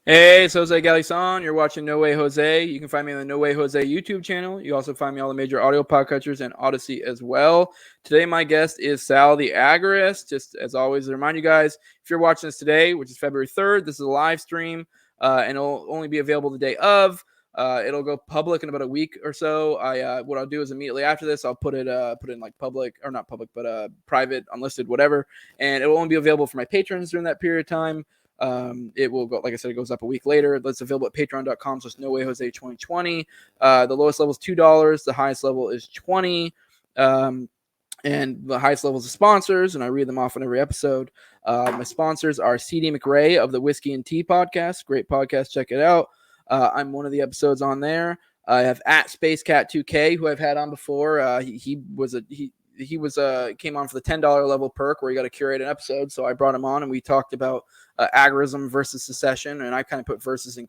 Hey, it's Jose Galison. You're watching No Way Jose. You can find me on the No Way Jose YouTube channel. You also find me on all the major audio podcatchers and Odyssey as well. Today, my guest is Sal the Agorist. Just as always, to remind you guys, if you're watching this today, which is February 3rd, this is a live stream, and it'll only be available the day of. It'll go public in about a week or so. What I'll do is immediately after this, I'll put in like public, or not public, but private, unlisted, whatever, and it will only be available for my patrons during that period of time. It will go, like I said, it goes up a week later. It's available at patreon.com. So it's No Way Jose 2020. The lowest level is $2. The highest level is 20. And the highest levels of sponsors, and I read them off in every episode. My sponsors are CD McRae of the Whiskey and Tea podcast. Great podcast. Check it out. I'm one of the episodes on there. I have at SpaceCat2K, who I've had on before. He came on for the $10 level perk where you got to curate an episode. So I brought him on and we talked about agorism versus secession, and I kind of put versus in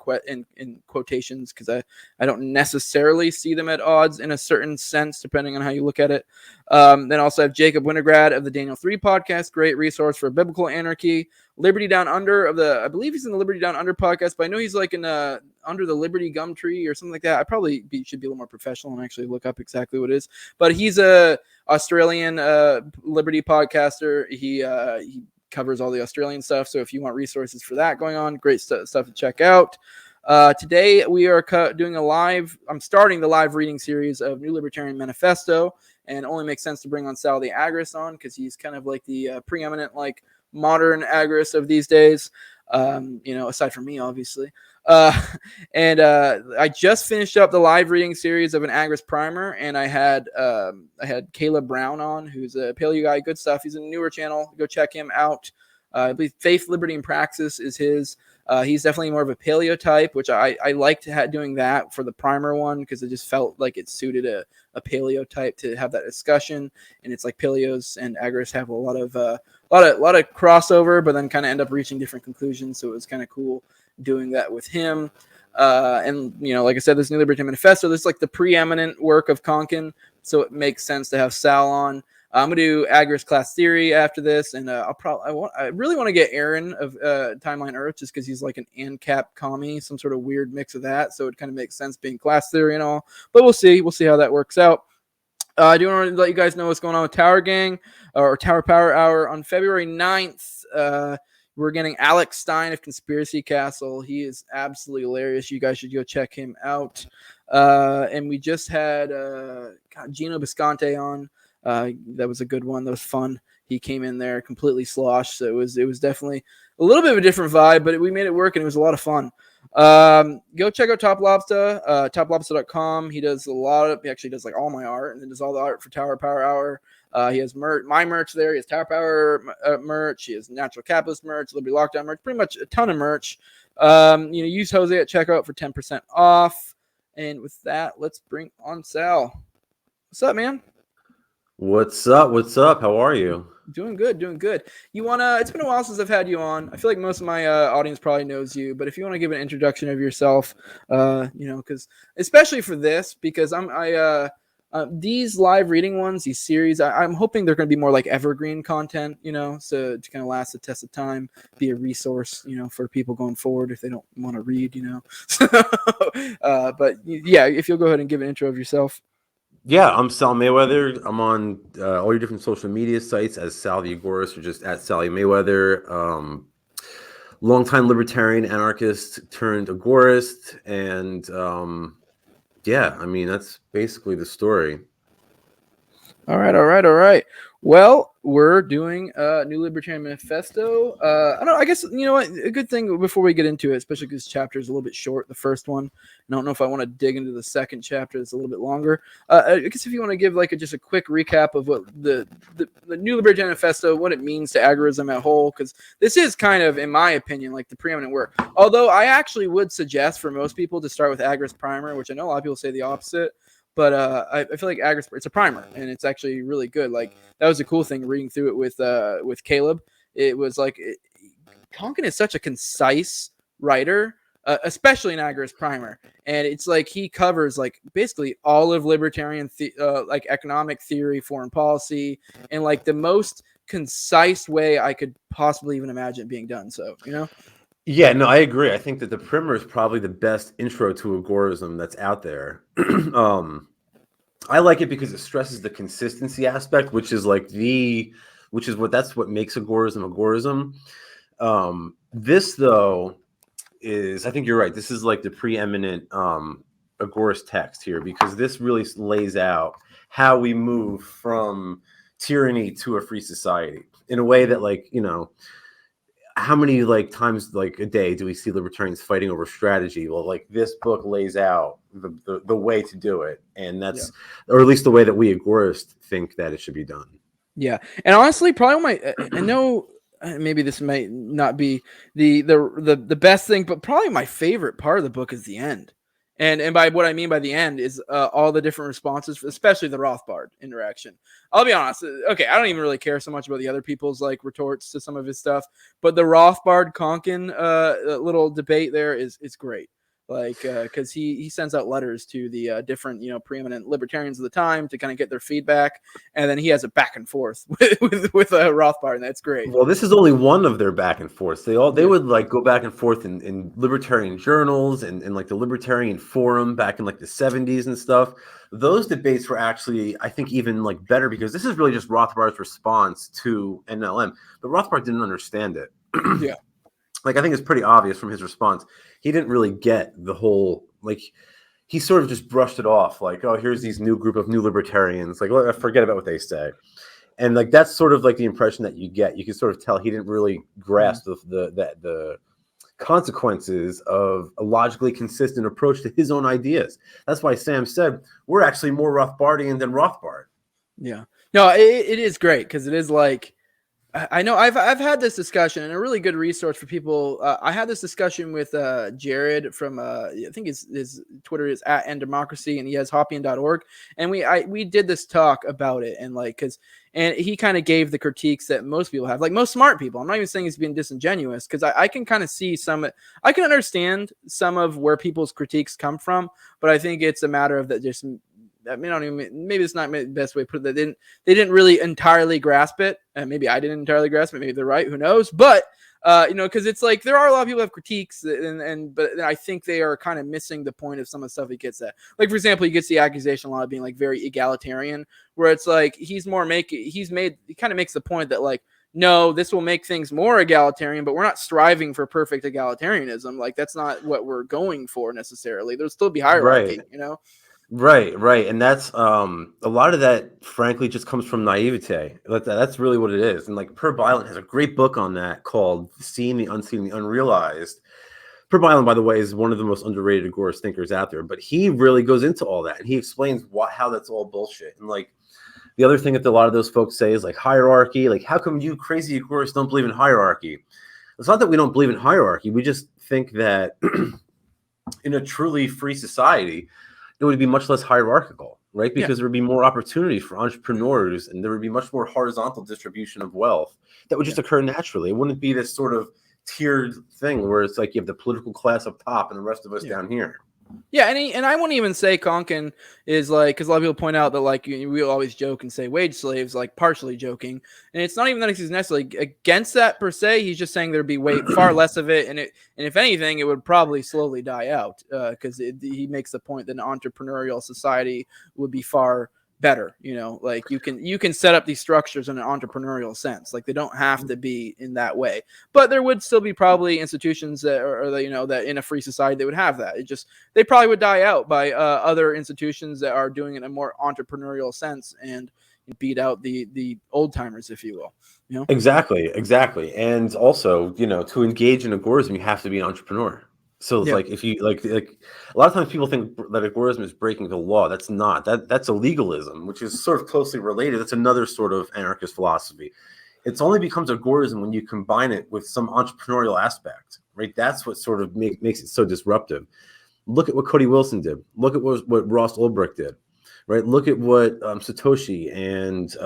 quotations because I don't necessarily see them at odds in a certain sense, depending on how you look at it. Then also have Jacob Wintergrad of the Daniel 3 podcast, great resource for biblical anarchy. Liberty Down Under I believe he's in the Liberty Down Under podcast, but I know he's like in Under the Liberty Gum Tree or something like that. I probably should be a little more professional and actually look up exactly what it is. But he's a Australian Liberty podcaster. He covers all the Australian stuff. So if you want resources for that going on, great stuff to check out. Today we are I'm starting the live reading series of New Libertarian Manifesto, and it only makes sense to bring on Sal the Agorist on because he's kind of like the preeminent modern agorist of these days. Aside from me, obviously. I just finished up the live reading series of an agorist primer, and I had Caleb Brown on, who's a paleo guy. Good stuff. He's a newer channel. Go check him out. I believe Faith, Liberty, and Praxis is his. He's definitely more of a paleo type, which I liked doing that for the primer one because it just felt like it suited a paleo type to have that discussion. And it's like paleos and agorists have a lot of crossover, but then kind of end up reaching different conclusions. So it was kind of cool doing that with him. And like I said, this New Libertarian Manifesto, this is like the preeminent work of Konkin, so it makes sense to have Sal on. I'm gonna do agorist class theory after this, and I really want to get Aaron of Timeline Earth just because he's like an ANCAP commie, some sort of weird mix of that. So it kind of makes sense being class theory and all. But we'll see how that works out. I do want to let you guys know what's going on with Tower Gang or Tower Power Hour on February 9th. We're getting Alex Stein of Conspiracy Castle. He is absolutely hilarious. You guys should go check him out. And we just had Gino Bisconte on. That was a good one. That was fun. He came in there completely sloshed. So it was definitely a little bit of a different vibe, but we made it work and it was a lot of fun. Go check out TopLobsta, TopLobsta.com. He actually does like all my art and then does all the art for Tower Power Hour. He has my merch there. He has Tower Power merch. He has Natural Capitalist merch, Liberty Lockdown merch, pretty much a ton of merch. Use Jose at checkout for 10% off. And with that, let's bring on Sal. What's up, man? What's up? How are you? Doing good. It's been a while since I've had you on. I feel like most of my audience probably knows you, but if you want to give an introduction of yourself, because especially for this, because these live reading ones, these series, I'm hoping they're going to be more like evergreen content, so to kind of last the test of time, be a resource, for people going forward if they don't want to read, but yeah, if you'll go ahead and give an intro of yourself. Yeah, I'm Sal Mayweather. I'm on all your different social media sites as Sal the Agorist or just at Sally Mayweather. Longtime libertarian anarchist turned agorist. And yeah, I mean, that's basically the story. All right. Well, we're doing a New Libertarian Manifesto. I guess, you know what, a good thing before we get into it, especially because this chapter is a little bit short, the first one. I don't know if I want to dig into the second chapter. It's a little bit longer. I guess if you want to give just a quick recap of what the New Libertarian Manifesto, what it means to agorism at whole, because this is kind of, in my opinion, like the preeminent work. Although I actually would suggest for most people to start with Agorist Primer, which I know a lot of people say the opposite. But I feel like Agorist, it's a primer, and it's actually really good. Like, that was a cool thing reading through it with Caleb. It was like Konkin is such a concise writer, especially in Agorist Primer, and it's like he covers like basically all of libertarian like economic theory, foreign policy, in like the most concise way I could possibly even imagine being done. So, Yeah, no, I agree. I think that the primer is probably the best intro to agorism that's out there. I like it because it stresses the consistency aspect, which is that's what makes agorism. This though is, I think you're right. This is like the preeminent agorist text here, because this really lays out how we move from tyranny to a free society in a way that, like, how many like times like a day do we see libertarians fighting over strategy? Well, like, this book lays out the way to do it, and that's, or at least the way that we agorists think that it should be done. Yeah, and honestly, probably I know maybe this might not be the best thing, but probably my favorite part of the book is the end. And by what I mean by the end is all the different responses, especially the Rothbard interaction. I'll be honest. Okay, I don't even really care so much about the other people's like retorts to some of his stuff, but the Rothbard Konkin little debate there is great. Like, because he sends out letters to the different preeminent libertarians of the time to kind of get their feedback, and then he has a back and forth with Rothbard, and that's great. Well, this is only one of their back and forths. They would like go back and forth in libertarian journals and like the Libertarian Forum back in like the 70s and stuff. Those debates were actually, I think, even like better, because this is really just Rothbard's response to NLM. But Rothbard didn't understand it. Yeah. Like, I think it's pretty obvious from his response. He didn't really get the whole, like, he sort of just brushed it off. Like, oh, here's these new group of new libertarians. Like, forget about what they say. And like, that's sort of like the impression that you get. You can sort of tell he didn't really grasp the consequences of a logically consistent approach to his own ideas. That's why Sam said, we're actually more Rothbardian than Rothbard. Yeah. No, it is great, because it is like, I know I've had this discussion, and a really good resource for people. I had this discussion with Jared from I think his Twitter is @NDemocracy, and he has hopian.org, and we did this talk about it, and like, and he kind of gave the critiques that most people have, like most smart people. I'm not even saying he's being disingenuous, because I can kind of see I can understand some of where people's critiques come from, but I think it's a matter of that just. I mean, maybe it's not the best way to put it. They didn't really entirely grasp it. Maybe I didn't entirely grasp it. Maybe they're right. Who knows? But because it's like there are a lot of people who have critiques, but I think they are kind of missing the point of some of the stuff he gets at. Like, for example, he gets the accusation a lot of being like very egalitarian, where it's like he kind of makes the point that like, no, this will make things more egalitarian, but we're not striving for perfect egalitarianism. Like, that's not what we're going for necessarily. There'll still be hierarchy, Right. Right. And that's a lot of that, frankly, just comes from naivete. That's really what it is. And like, Per Byland has a great book on that called Seeing the Unseen, the Unrealized. Per Byland, by the way, is one of the most underrated agorist thinkers out there, but he really goes into all that, and he explains how that's all bullshit. And like, the other thing that a lot of those folks say is like hierarchy. Like, how come you crazy agorists don't believe in hierarchy? It's not that we don't believe in hierarchy. We just think that in a truly free society, it would be much less hierarchical, right? Because there would be more opportunities for entrepreneurs, and there would be much more horizontal distribution of wealth that would just occur naturally. It wouldn't be this sort of tiered thing where it's like you have the political class up top and the rest of us down here. Yeah, and I won't even say Konkin is like, because a lot of people point out that like we always joke and say wage slaves, like partially joking, and it's not even that he's necessarily against that per se. He's just saying there'd be far less of it, and if anything, it would probably slowly die out, because he makes the point that an entrepreneurial society would be far better. Like you can set up these structures in an entrepreneurial sense. Like, they don't have to be in that way, but there would still be probably institutions that that in a free society they would have that. They probably would die out by other institutions that are doing it in a more entrepreneurial sense and beat out the old timers, if you will. Exactly. And also, to engage in agorism, you have to be an entrepreneur. So it's like, if you like a lot of times people think that agorism is breaking the law. That's not. That's a legalism, which is sort of closely related. That's another sort of anarchist philosophy. It's only becomes agorism when you combine it with some entrepreneurial aspect, right? That's what sort of makes it so disruptive. Look at what Cody Wilson did. Look at what Ross Ulbricht did, right? Look at what Satoshi and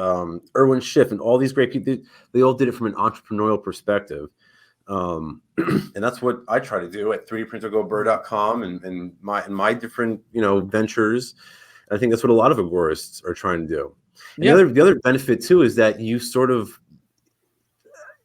Erwin Schiff and all these great people, they all did it from an entrepreneurial perspective. And that's what I try to do at 3dprintergoburr.com and my different ventures. I think that's what a lot of agorists are trying to do. And the other benefit too is that you sort of,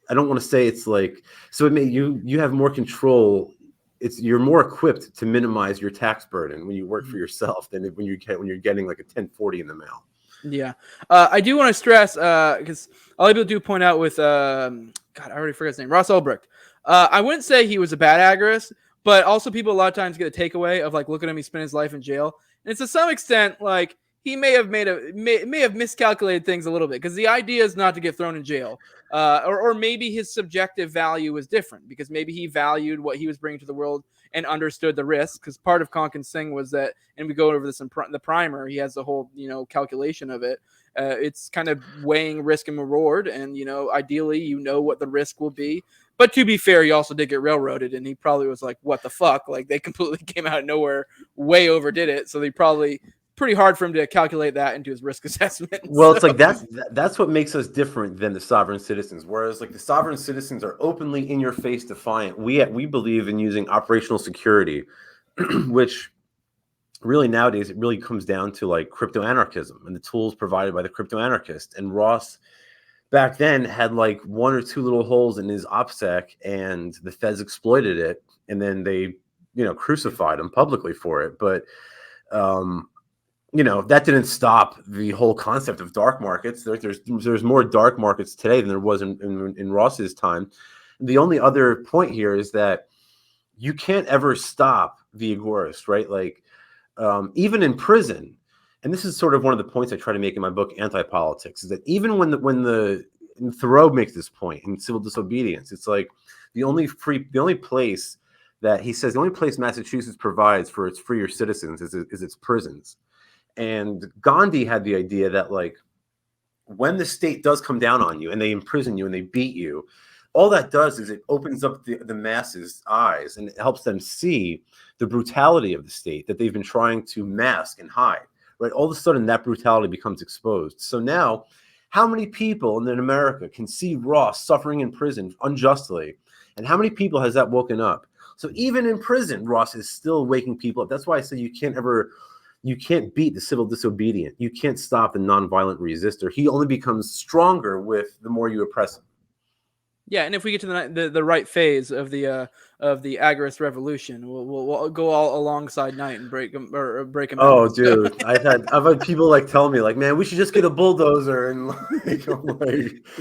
I don't want to say it's like, so it may, you have more control. You're more equipped to minimize your tax burden when you work for yourself than when you're getting like a 1040 in the mail. Yeah. I do want to stress, because a lot of people do point out with, God, I already forgot his name, Ross Ulbricht. I wouldn't say he was a bad agorist, but also people a lot of times get a takeaway of like, look at him, he spent his life in jail. And to some extent, like, he may have may have miscalculated things a little bit, because the idea is not to get thrown in jail. Or maybe his subjective value was different, because maybe he valued what he was bringing to the world and understood the risk. Because part of Konkin's thing was that, and we go over this in the primer, he has the whole, calculation of it. It's kind of weighing risk and reward, and ideally, what the risk will be. But to be fair, he also did get railroaded, and he probably was like, "What the fuck?" Like, they completely came out of nowhere, way overdid it. So they probably pretty hard for him to calculate that into his risk assessment. Well, it's like that's what makes us different than the sovereign citizens. Whereas like the sovereign citizens are openly in your face defiant. We believe in using operational security, which really nowadays it really comes down to like crypto anarchism and the tools provided by the crypto anarchist. And Ross back then had like one or two little holes in his OPSEC, and the feds exploited it, and then they crucified him publicly for it. But that didn't stop the whole concept of dark markets. There's more dark markets today than there was in Ross's time. The only other point here is that you can't ever stop the agorist, right? Like, even in prison, and this is sort of one of the points I try to make in my book, Anti-Politics, is that even and Thoreau makes this point in Civil Disobedience, it's like the only place that he says the only place Massachusetts provides for its freer citizens is its prisons. And Gandhi had the idea that like when the state does come down on you and they imprison you and they beat you, all that does is it opens up the masses' eyes, and it helps them see the brutality of the state that they've been trying to mask and hide, right? All of a sudden that brutality becomes exposed. So now how many people in America can see Ross suffering in prison unjustly? And how many people has that woken up? So even in prison, Ross is still waking people up. That's why I say you can't beat the civil disobedient. You can't stop the nonviolent resistor. He only becomes stronger with the more you oppress him. Yeah, and if we get to the right phase of the agorist revolution, we'll go all alongside Knight and break him Oh, out. dude, I've had people like tell me like, man, we should just get a bulldozer and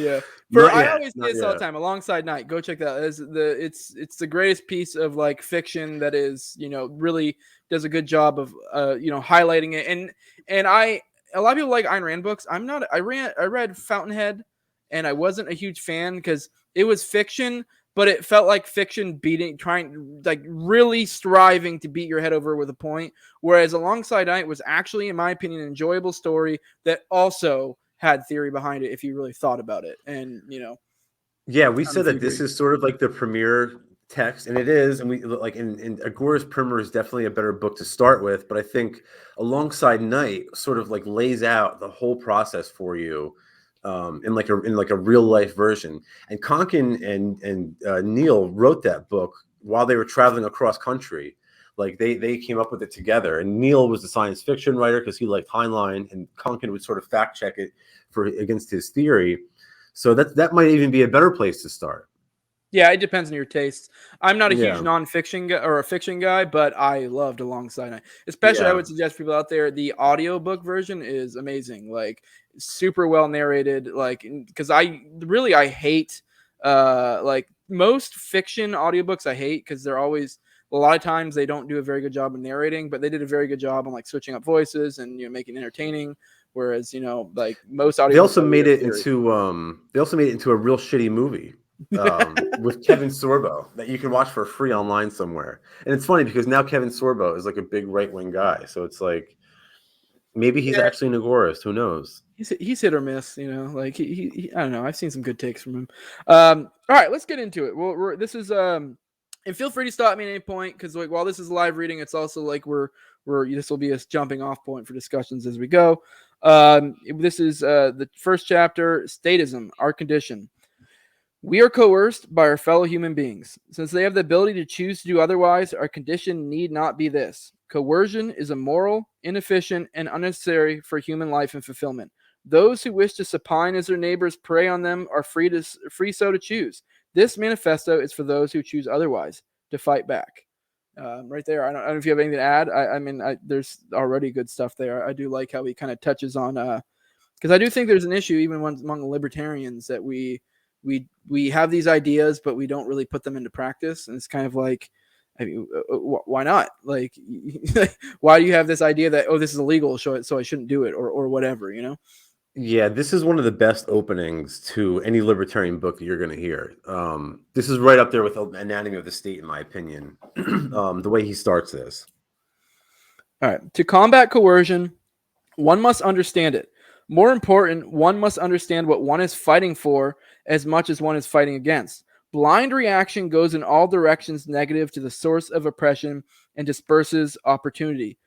yeah. I always say this all the time. Alongside Knight, go check that out. It's the greatest piece of like fiction that is really does a good job of highlighting it. And a lot of people like Ayn Rand books. I'm not. I read Fountainhead, and I wasn't a huge fan because it was fiction, but it felt like fiction really striving to beat your head over with a point. Whereas Alongside Night was actually, in my opinion, an enjoyable story that also had theory behind it if you really thought about it. And, yeah, we said that this is sort of like the premier text, and it is. And we like in Agorist Primer is definitely a better book to start with. But I think Alongside Night sort of like lays out the whole process for you. In like a real life version. And Konkin and Neil wrote that book while they were traveling across country. Like they came up with it together. And Neil was the science fiction writer because he liked Heinlein, and Konkin would sort of fact check it against his theory. So that might even be a better place to start. Yeah, it depends on your tastes. I'm not a huge nonfiction guy or a fiction guy, but I loved Alongside Night. Especially, I would suggest people out there, the audiobook version is amazing. Like, super well narrated. Like, because I hate like most fiction audiobooks. I hate because they're always a lot of times they don't do a very good job of narrating, but they did a very good job on like switching up voices and making it entertaining. Whereas like most audiobooks, they also made it into a real shitty movie. With Kevin Sorbo that you can watch for free online somewhere. And it's funny because now Kevin Sorbo is like a big right-wing guy, so it's like maybe he's actually an agorist. Who knows? He's hit or miss, like he I don't know. I've seen some good takes from him. All right, let's get into it. Well, this is and feel free to stop me at any point, because like while this is live reading, it's also like we're this will be a jumping off point for discussions as we go. This is the first chapter, Statism, Our Condition. We are coerced by our fellow human beings. Since they have the ability to choose to do otherwise, our condition need not be this. Coercion is immoral, inefficient, and unnecessary for human life and fulfillment. Those who wish to supine as their neighbors prey on them are free so to choose. This manifesto is for those who choose otherwise to fight back. Right there. I don't know if you have anything to add. I mean, there's already good stuff there. I do like how he kind of touches on, because I do think there's an issue even among libertarians that we have these ideas, but we don't really put them into practice. And it's kind of like, I mean, why not? Like, why do you have this idea that, oh, this is illegal, so I shouldn't do it, or whatever, you know? Yeah, this is one of the best openings to any libertarian book that you're going to hear. This is right up there with Anatomy of the State, in my opinion, the way he starts this. All right. To combat coercion, one must understand it. More important, one must understand what one is fighting for as much as one is fighting against. Blind reaction goes in all directions negative to the source of oppression and disperses opportunity.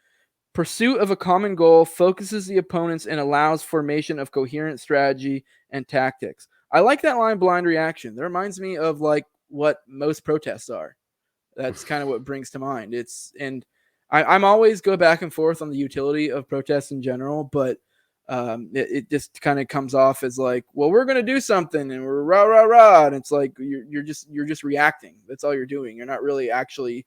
Pursuit of a common goal focuses the opponents and allows formation of coherent strategy and tactics. I like that line, blind reaction. That reminds me of like what most protests are. That's kind of what brings to mind. I'm always go back and forth on the utility of protests in general, but it just kind of comes off as like, well, we're going to do something and we're rah, rah, rah. And it's like, you're just reacting. That's all you're doing. You're not really actually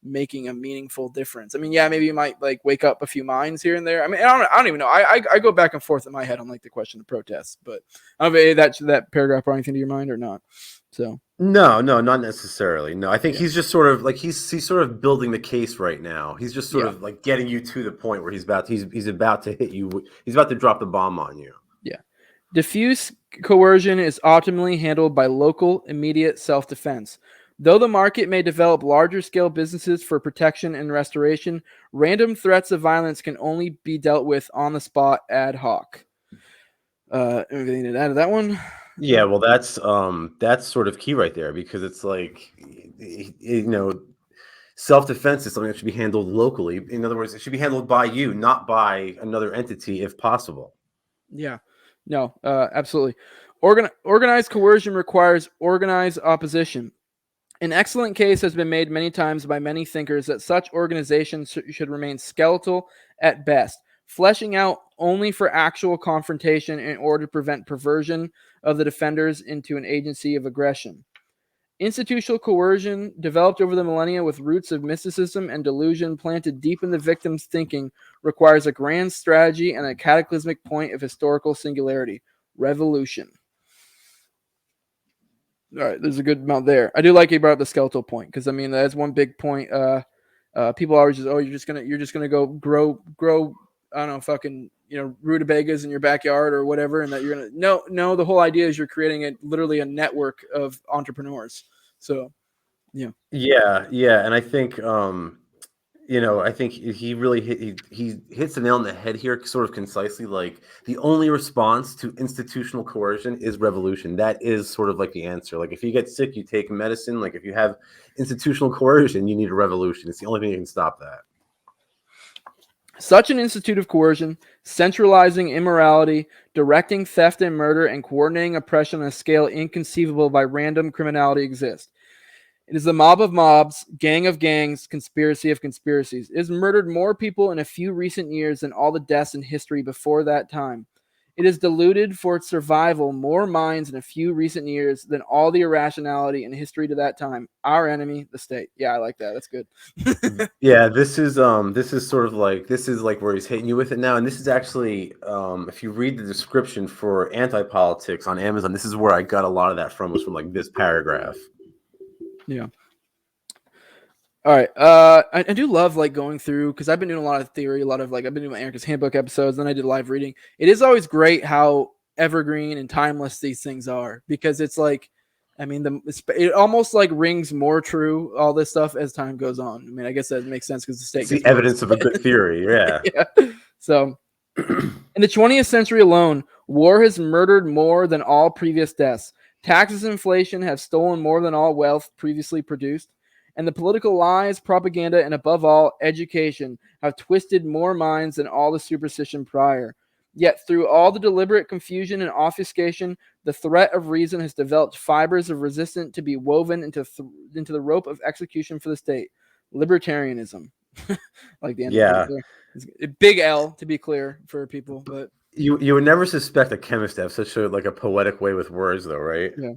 making a meaningful difference. I mean, yeah, maybe you might like wake up a few minds here and there. I mean, I don't even know. I go back and forth in my head on like the question of protests, but I don't know if that paragraph brought anything to your mind or not. So no, not necessarily. No, I think he's just sort of like he's sort of building the case right now. He's just sort of like getting you to the point where he's about to hit you. He's about to drop the bomb on you. Yeah. Diffuse coercion is optimally handled by local, immediate self-defense. Though the market may develop larger-scale businesses for protection and restoration, random threats of violence can only be dealt with on the spot ad hoc. Anything to add to that one? Yeah, well, that's sort of key right there, because it's like, you know, self-defense is something that should be handled locally. In other words, it should be handled by you, not by another entity, if possible. Yeah, no, absolutely. Organized coercion requires organized opposition. An excellent case has been made many times by many thinkers that such organizations should remain skeletal at best, fleshing out only for actual confrontation in order to prevent perversion of the defenders into an agency of aggression. Institutional coercion, developed over the millennia with roots of mysticism and delusion planted deep in the victim's thinking, requires a grand strategy and a cataclysmic point of historical singularity: revolution. All right, there's a good amount there. I do like you brought up the skeletal point, because I mean that's one big point. People always just, oh, you're just gonna go grow. I don't know, fucking, rutabagas in your backyard or whatever, and that you're gonna no. The whole idea is you're creating literally a network of entrepreneurs. So, yeah, and I think I think he really he hits the nail on the head here, sort of concisely. Like, the only response to institutional coercion is revolution. That is sort of like the answer. Like, if you get sick, you take medicine. Like, if you have institutional coercion, you need a revolution. It's the only thing that can stop that. Such an institute of coercion, centralizing immorality, directing theft and murder, and coordinating oppression on a scale inconceivable by random criminality exists. It is the mob of mobs, gang of gangs, conspiracy of conspiracies. It has murdered more people in a few recent years than all the deaths in history before that time. It has diluted for its survival more minds in a few recent years than all the irrationality in history to that time. Our enemy, the state. Yeah, I like that. That's good. Yeah, this is sort of like, this is like where he's hitting you with it now. And this is actually, if you read the description for anti-politics on Amazon, this is where I got a lot of that from, was from like this paragraph. Yeah. All right. I do love like going through, because I've been doing a lot of theory, I've been doing my Anarchist Handbook episodes, then I did live reading. It is always great how evergreen and timeless these things are, because it's like, I mean, it almost like rings more true, all this stuff, as time goes on. I mean, I guess that makes sense because the state gets the evidence of a good theory. Yeah. Yeah. So in the 20th century alone, war has murdered more than all previous deaths. Taxes and inflation have stolen more than all wealth previously produced. And the political lies, propaganda, and above all, education have twisted more minds than all the superstition prior. Yet through all the deliberate confusion and obfuscation, the threat of reason has developed fibers of resistance to be woven into the rope of execution for the state. Libertarianism. Like the end of it there. Big L, to be clear for people, but You would never suspect a chemist to have such a poetic way with words, though, right? Yeah.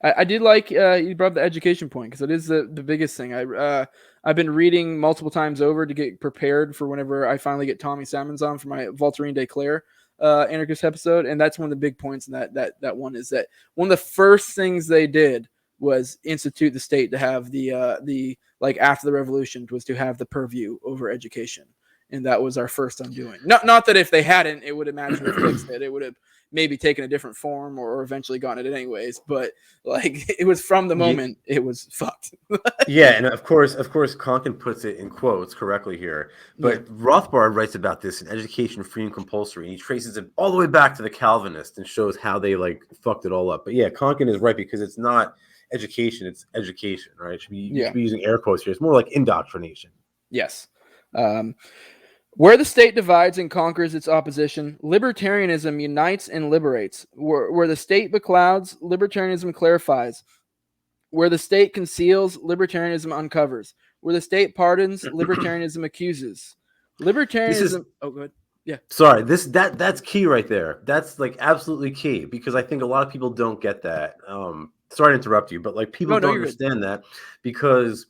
I did like you brought up the education point because it is the biggest thing. I've been reading multiple times over to get prepared for whenever I finally get Tommy Salmons on for my Voltairine de Claire anarchist episode, and that's one of the big points in that one is that one of the first things they did was institute the state to have the like after the revolution was to have the purview over education, and that was our first undoing. Not that if they hadn't, it would have magically fixed it. It would have maybe taken a different form or eventually gotten it anyways. But like it was from the moment it was fucked. Yeah, and of course, Conkin puts it in quotes correctly here. But Rothbard writes about this in Education, Free and Compulsory, and he traces it all the way back to the Calvinists and shows how they fucked it all up. But yeah, Conkin is right because it's not education, it's education, right? You should be using air quotes here. It's more like indoctrination. Yes. Where the state divides and conquers its opposition, libertarianism unites and liberates. Where the state beclouds, libertarianism clarifies. Where the state conceals, libertarianism uncovers. Where the state pardons, libertarianism accuses. Libertarianism. Oh, good. Yeah. Sorry, that's key right there. That's absolutely key because I think a lot of people don't get that. Sorry to interrupt you, but people don't understand that because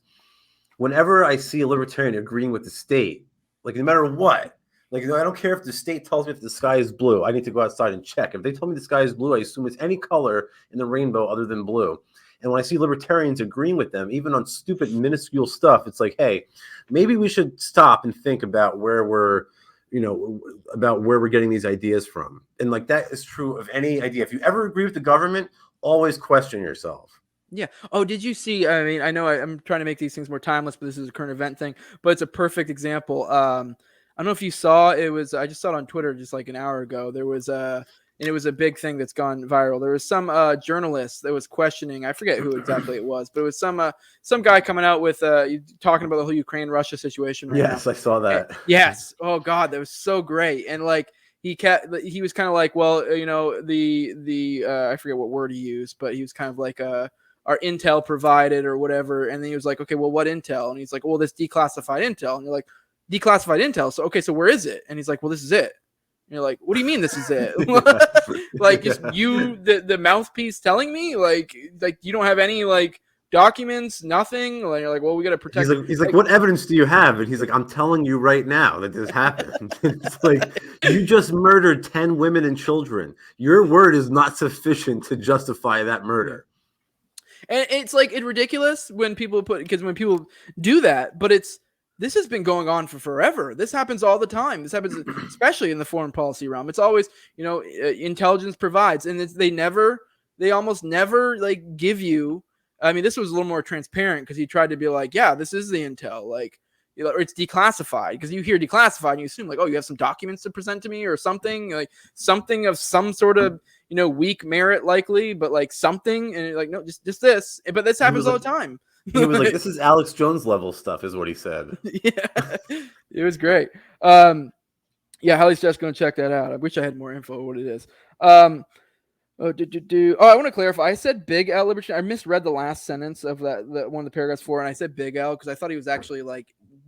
whenever I see a libertarian agreeing with the state, no matter what, I don't care if the state tells me if the sky is blue. I need to go outside and check. If they tell me the sky is blue, I assume it's any color in the rainbow other than blue. And when I see libertarians agreeing with them, even on stupid, minuscule stuff, it's like, hey, maybe we should stop and think about where we're getting these ideas from. And that is true of any idea. If you ever agree with the government, always question yourself. Yeah. Oh, did you see? I mean, I know I'm trying to make these things more timeless, but this is a current event thing. But it's a perfect example. I don't know if you saw it. I just saw it on Twitter just like an hour ago. There was and it was a big thing that's gone viral. There was some journalist that was questioning. I forget who exactly it was, but it was some guy coming out with talking about the whole Ukraine-Russia situation. Right yes, now. I saw that. And, yes. Oh God, that was so great. And he was kind of like, well, the I forget what word he used, but he was kind of like our intel provided or whatever. And then he was like, okay, well, what intel? And he's like, well, this declassified intel. And you're like, declassified intel. So, okay, so where is it? And he's like, well, this is it. And you're like, what do you mean this is it? Just you, the mouthpiece telling me like you don't have any documents, nothing. Like you're like, well, we got to protect. He's like, what evidence do you have? And he's like, I'm telling you right now that this happened. It's like, you just murdered 10 women and children. Your word is not sufficient to justify that murder. And it's it's ridiculous when people when people do that, but this has been going on for forever. This happens all the time. This happens especially in the foreign policy realm. It's always, intelligence provides, and they almost never give you. I mean, this was a little more transparent because he tried to be like, yeah, this is the intel, or it's declassified, because you hear declassified and you assume oh, you have some documents to present to me or something, something of some sort of weak merit likely, but something, and you're like, no, just this. But this happens all the time. He was like, this is Alex Jones level stuff, is what he said. Yeah, it was great. Yeah, Hallie's just going to check that out. I wish I had more info on what it is. I want to clarify. I said Big L libertarian. I misread the last sentence of that one of the paragraphs 4, and I said Big L because I thought he was actually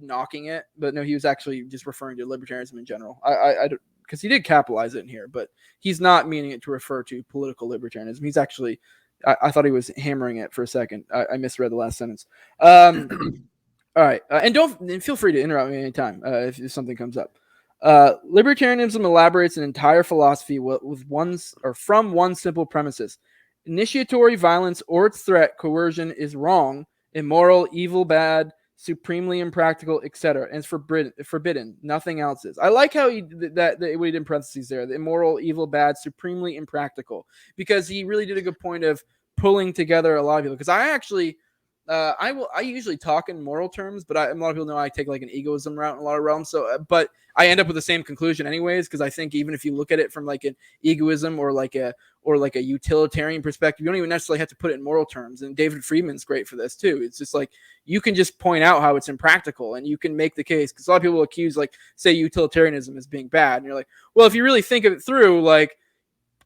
knocking it, but no, he was actually just referring to libertarianism in general. I because he did capitalize it in here, but he's not meaning it to refer to political libertarianism. He's actually, I thought he was hammering it for a second. I misread the last sentence. All right, and feel free to interrupt me anytime if something comes up. Libertarianism elaborates an entire philosophy from one simple premises: initiatory violence or its threat, coercion, is wrong, immoral, evil, bad, supremely impractical, etc., and it's forbidden. Nothing else is. I like how what he did in parentheses there: the immoral, evil, bad, supremely impractical, because he really did a good point of pulling together a lot of people. Because I actually. I usually talk in moral terms, but a lot of people know I take an egoism route in a lot of realms. So, but I end up with the same conclusion anyways, because I think even if you look at it from an egoism or a utilitarian perspective, you don't even necessarily have to put it in moral terms. And David Friedman's great for this too. It's just you can just point out how it's impractical, and you can make the case, because a lot of people will accuse say utilitarianism as being bad, and you're like, well, if you really think of it through,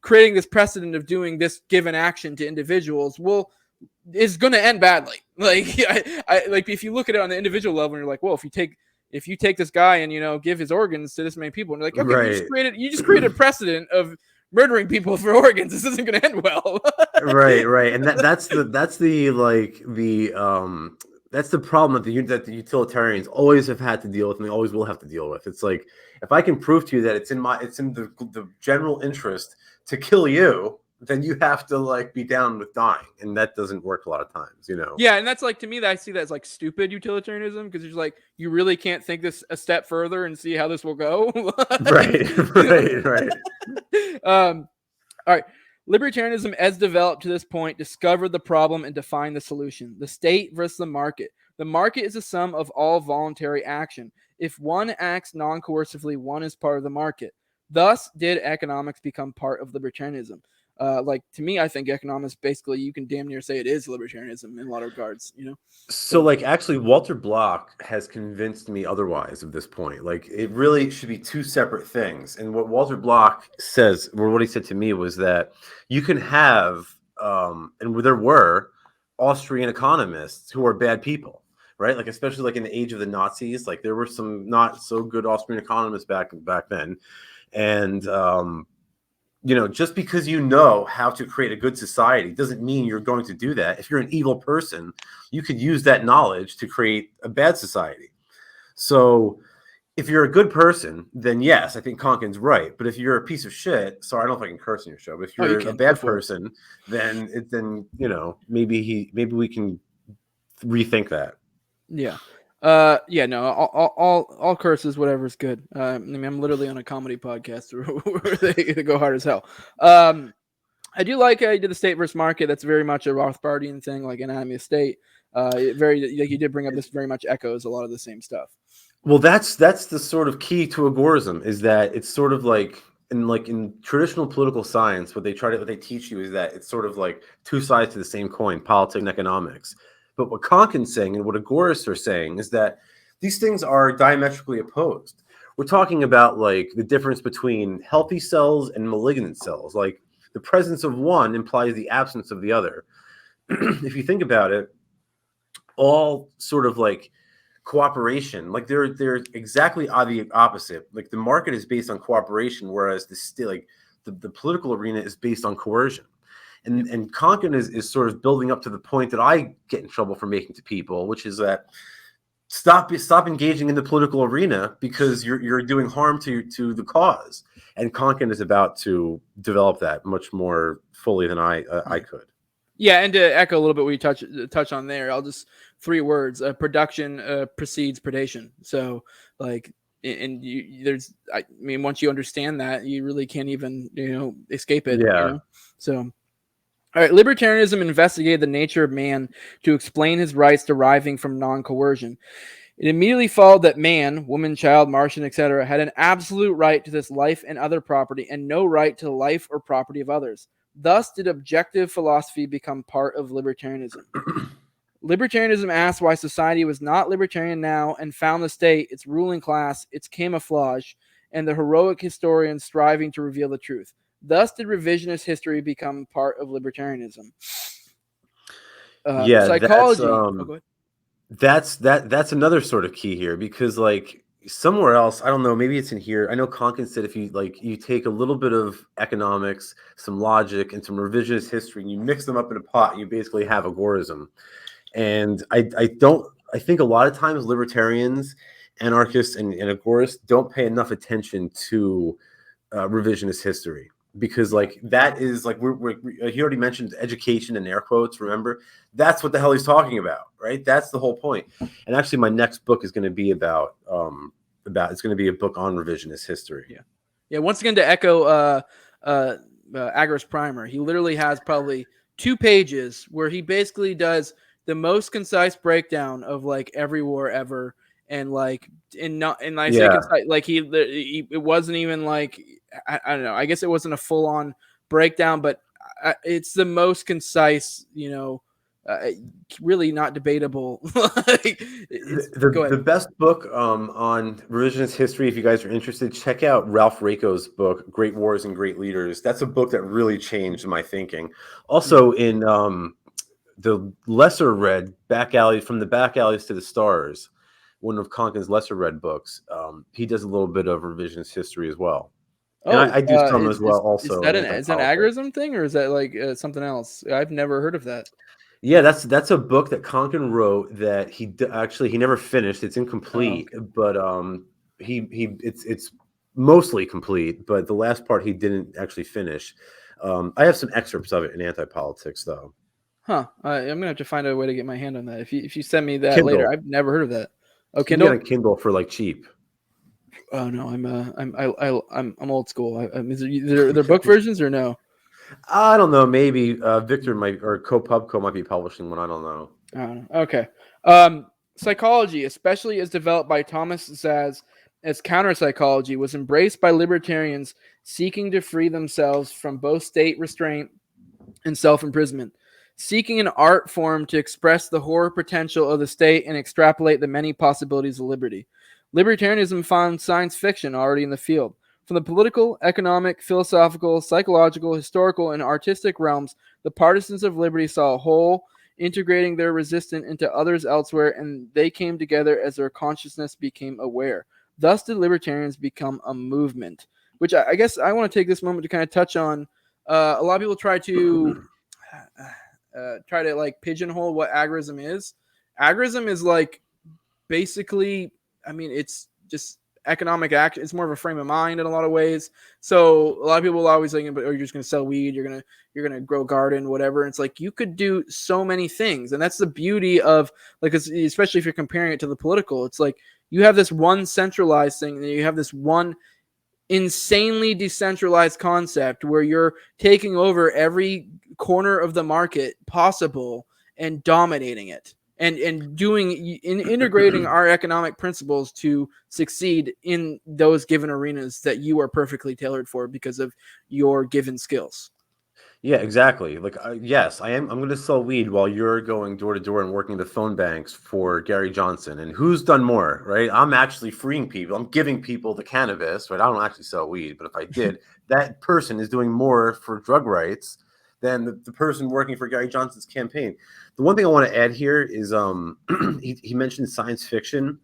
creating this precedent of doing this given action to individuals, is going to end badly. If you look at it on the individual level, and you're like, well, if you take if you take this guy and, you know, give his organs to this many people, and you're like, okay, Right. you just created a precedent of murdering people for organs. This isn't going to end well. Right. And that's the that's the problem that the utilitarians always have had to deal with, and they always will have to deal with. It's like, if I can prove to you that it's in the general interest to kill you, then you have to like be down with dying, and that doesn't work a lot of times, you know. Yeah, and that's like, to me, that I see that as like stupid utilitarianism, because it's like, you really can't think this a step further and see how this will go. Right. All right. Libertarianism, as developed to this point, discovered the problem and defined the solution. The state versus the market. The market is a sum of all voluntary action. If one acts non-coercively, one is part of the market. Thus did economics become part of libertarianism. Like, to me, I think economics, basically, you can damn near say it is libertarianism in a lot of regards, you know? So like, actually, Walter Block has convinced me otherwise at this point. Like, it really should be two separate things. And what Walter Block says, or what he said to me, was that you can have, and there were Austrian economists who are bad people, right? Like, especially like in the age of the Nazis, like there were some not so good Austrian economists back then. And, you know, just because you know how to create a good society doesn't mean you're going to do that. If you're an evil person, you could use that knowledge to create a bad society. So if you're a good person, then yes, I think Konkin's right. But if you're a piece of shit, sorry, I don't know if I can curse in your show, but if you're a bad person, then you know, maybe we can rethink that. Yeah. No, all curses, whatever's good. I mean, I'm literally on a comedy podcast where they go hard as hell. I do like how you did the state versus market. That's very much a Rothbardian thing, like Anatomy of State. Very, like you did bring up, this very much echoes a lot of the same stuff. Well, that's the sort of key to agorism, is that it's sort of like in traditional political science, what they teach you is that it's sort of like two sides to the same coin, politics and economics. But what Konkin's saying and what agorists are saying is that these things are diametrically opposed. We're talking about like the difference between healthy cells and malignant cells. Like, the presence of one implies the absence of the other. If you think about it, all sort of like cooperation, like they're exactly the opposite. Like, the market is based on cooperation, whereas the political arena is based on coercion. And Konkin is sort of building up to the point that I get in trouble for making to people, which is that stop engaging in the political arena because you're doing harm to the cause. And Konkin is about to develop that much more fully than I could. Yeah, and to echo a little bit what you touch on there, I'll just 3 words: production precedes predation. So, like, I mean, once you understand that, you really can't even, you know, escape it. Yeah. You know? So. All right, libertarianism investigated the nature of man to explain his rights deriving from non-coercion. It immediately followed that man, woman, child, Martian, etc., had an absolute right to this life and other property, and no right to the life or property of others. Thus did objective philosophy become part of libertarianism. Libertarianism asked why society was not libertarian now, and found the state, its ruling class, its camouflage, and the heroic historians striving to reveal the truth. Thus did revisionist history become part of libertarianism. Psychology. That's another sort of key here, because like somewhere else, I don't know, maybe it's in here. I know Konkin said if you take a little bit of economics, some logic, and some revisionist history, and you mix them up in a pot, you basically have agorism. And I think a lot of times libertarians, anarchists, and agorists don't pay enough attention to revisionist history. Because like that is like he already mentioned education in air quotes. Remember, that's what the hell he's talking about, right? That's the whole point. And actually, my next book is going to be about it's going to be a book on revisionist history. Yeah. Once again, to echo Agorist Primer, he literally has probably 2 pages where he basically does the most concise breakdown of like every war ever. And like, say concise, like he it wasn't even like, I don't know, I guess it wasn't a full on breakdown, but it's the most concise, you know, really not debatable. The best book on revisionist history, if you guys are interested, check out Ralph Rako's book, Great Wars and Great Leaders. That's a book that really changed my thinking. Also, in the lesser read Back Alleys, From the Back Alleys to the Stars, one of Konkin's lesser read books, he does a little bit of revisionist history as well. And Oh, I do some as well, is also that in is that an anti-politics. agorism thing, or is that like something else? I've never heard of that. Yeah, that's a book that Konkin wrote that actually he never finished. It's Oh, incomplete, okay. but it's mostly complete. But the last part he didn't actually finish. I have some excerpts of it in Anti-Politics, though. Huh. I'm gonna have to find a way to get my hand on that. If you send me that later, Kindle. I've never heard of that. Oh, You can get Kindle. a Kindle for like cheap. Oh no, I'm old school. Is there book versions or no? I don't know. Maybe Victor might or CoPubCo might be publishing one. I don't know. I don't know. Okay. Psychology, especially as developed by Thomas Szasz as counter-psychology, was embraced by libertarians seeking to free themselves from both state restraint and self-imprisonment, seeking an art form to express the horror potential of the state and extrapolate the many possibilities of liberty. Libertarianism found science fiction already in the field. From the political, economic, philosophical, psychological, historical, and artistic realms, the partisans of liberty saw a whole, integrating their resistance into others elsewhere, and they came together as their consciousness became aware. Thus did libertarians become a movement, which I guess I want to take this moment to kind of touch on. A lot of people try to like pigeonhole what agorism is. Agorism is like basically, I mean, it's just economic action. It's more of a frame of mind in a lot of ways. So a lot of people will always think, "But you're just going to sell weed. You're gonna grow garden, whatever." And it's like you could do so many things, and that's the beauty of like, especially if you're comparing it to the political. It's like you have this one centralized thing, and you have this one insanely decentralized concept where you're taking over every corner of the market possible and dominating it and integrating our economic principles to succeed in those given arenas that you are perfectly tailored for because of your given skills. Yeah, exactly. Like, yes, I'm going to sell weed while you're going door to door and working the phone banks for Gary Johnson. And who's done more, right? I'm actually freeing people. I'm giving people the cannabis, right? I don't actually sell weed, but if I did, that person is doing more for drug rights than the person working for Gary Johnson's campaign. The one thing I want to add here is he mentioned science fiction.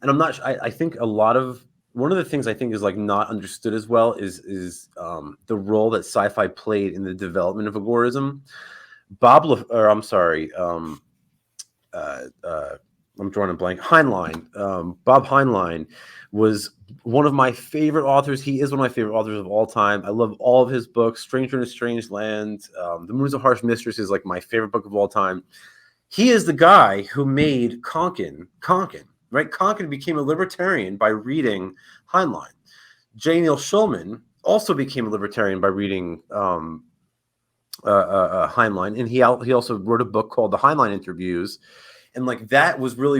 And I'm not. I think a lot of one of the things I think is like not understood as well is the role that sci-fi played in the development of agorism. I'm sorry, I'm drawing a blank. Heinlein, Bob Heinlein, was one of my favorite authors. He is one of my favorite authors of all time. I love all of his books. Stranger in a Strange Land, The Moon's a Harsh Mistress is like my favorite book of all time. He is the guy who made Konkin. Right? Konkin became a libertarian by reading Heinlein. J. Neil Schulman also became a libertarian by reading Heinlein, and he also wrote a book called The Heinlein Interviews, and like that was really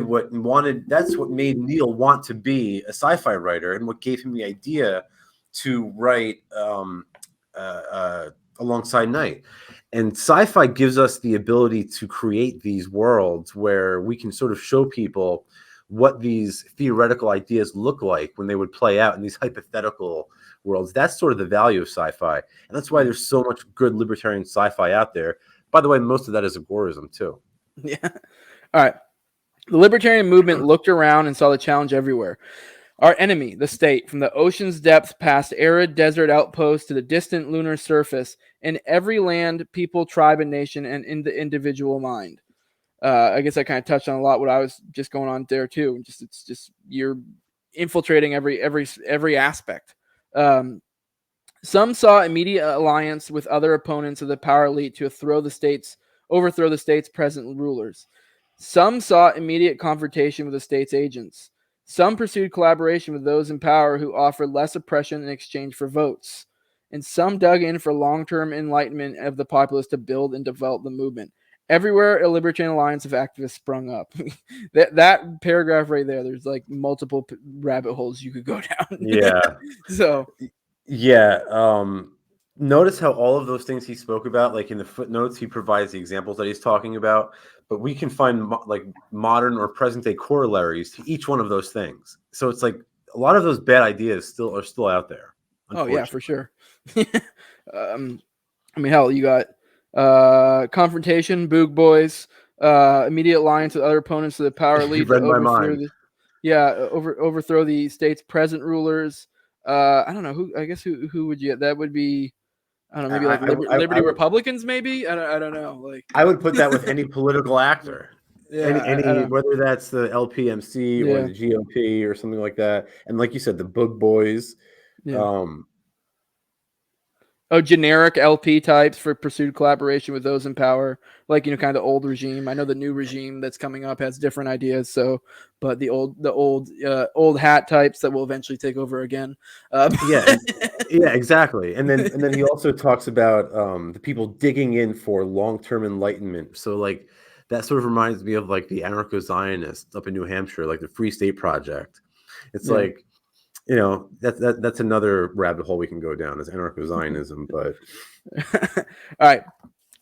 that's what made Neil want to be a sci-fi writer, and what gave him the idea to write alongside Knight. And sci-fi gives us the ability to create these worlds where we can sort of show people what these theoretical ideas look like when they would play out in these hypothetical worlds. That's sort of the value of sci-fi. And that's why there's so much good libertarian sci-fi out there. By the way, most of that is agorism too. Yeah. All right. The libertarian movement looked around and saw the challenge everywhere. Our enemy, the state, from the ocean's depths past arid desert outposts to the distant lunar surface, in every land, people, tribe, and nation, and in the individual mind. I guess I kind of touched on a lot what I was just going on there too. It's just you're infiltrating every aspect. Some saw immediate alliance with other opponents of the power elite to overthrow the state's present rulers. Some sought immediate confrontation with the state's agents. Some pursued collaboration with those in power who offered less oppression in exchange for votes. And some dug in for long-term enlightenment of the populace to build and develop the movement. Everywhere a libertarian alliance of activists sprung up. that paragraph right there, there's like multiple rabbit holes you could go down. Yeah. So yeah. Notice how all of those things he spoke about, like in the footnotes, he provides the examples that he's talking about, but we can find like modern or present day corollaries to each one of those things. So it's like a lot of those bad ideas are still out there. Oh yeah, for sure. I mean, hell, you got confrontation, Boog Boys, immediate alliance with other opponents of the power You elite read to my mind. overthrow the state's present rulers. I don't know who. I guess who would you? That would be. I don't know. Maybe like Liberty Republicans. Maybe I don't know. Like I would put that with any political actor. Yeah, I Any don't. whether that's the LPMC or Yeah. the GOP or something like that. And like you said, the Book Boys. Yeah. Generic LP types for pursued collaboration with those in power, like kind of the old regime. I know the new regime that's coming up has different ideas. So, but the old hat types that will eventually take over again. Yeah, exactly. And then he also talks about the people digging in for long-term enlightenment. So like that sort of reminds me of like the anarcho-Zionists up in New Hampshire, like the Free State Project. It's like, that's another rabbit hole we can go down as anarcho-Zionism. But all right.